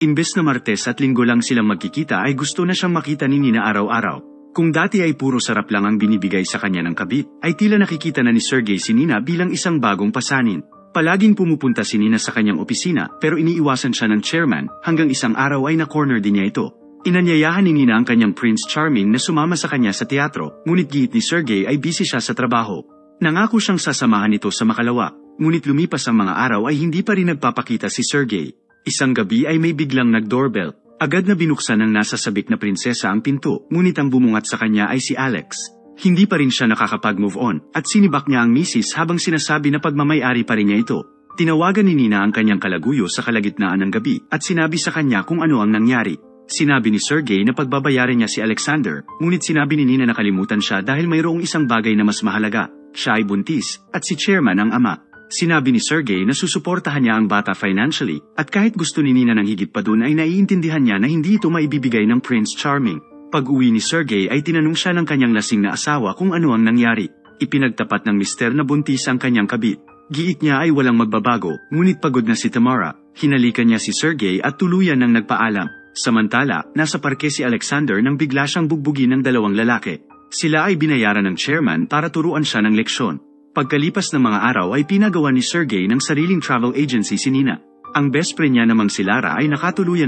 Imbes na Martes at Linggo lang silang magkikita ay gusto na siyang makita ni Nina araw-araw. Kung dati ay puro sarap lang ang binibigay sa kanya ng kabit, ay tila nakikita na ni Sergey si Nina bilang isang bagong pasanin. Palaging pumupunta si Nina sa kanyang opisina pero iniiwasan siya ng chairman hanggang isang araw ay na-corner din niya ito. Inanyayahan ni Nina ang kanyang Prince Charming na sumama sa kanya sa teatro, ngunit giit ni Sergey ay busy siya sa trabaho. Nangako siyang sasamahan ito sa Makalawa, ngunit lumipas ang mga araw ay hindi pa rin nagpapakita si Sergey. Isang gabi ay may biglang nag-doorbell. Agad na binuksan ng nasa sabik na prinsesa ang pinto, ngunit ang bumungat sa kanya ay si Alex. Hindi pa rin siya nakakapag-move on, at sinibak niya ang misis habang sinasabi na pagmamay-ari pa rin niya ito. Tinawagan ni Nina ang kanyang kalaguyo sa kalagitnaan ng gabi at sinabi sa kanya kung ano ang nangyari. Sinabi ni Sergey na pagbabayaran niya si Alexander, ngunit sinabi ni Nina na nakalimutan siya dahil mayroong isang bagay na mas mahalaga. Siya ay buntis, at si chairman ang ama. Sinabi ni Sergey na susuportahan niya ang bata financially, at kahit gusto ni Nina ng higit pa dun ay naiintindihan niya na hindi ito maibibigay ng Prince Charming. Pag-uwi ni Sergey ay tinanong siya ng kanyang lasing na asawa kung ano ang nangyari. Ipinagtapat ng mister na buntis ang kanyang kabit. Giit niya ay walang magbabago, ngunit pagod na si Tamara. Hinalikan niya si Sergey at tuluyan ng nagpaalam. Samantala, nasa parke si Alexander nang bigla siyang bugbugin ng dalawang lalaki. Sila ay binayaran ng chairman para turuan siya ng leksyon. Pagkalipas ng mga araw ay pinagawa ni Sergey ng sariling travel agency si Nina. Ang best friend niya namang si Lara ay nakatuluyan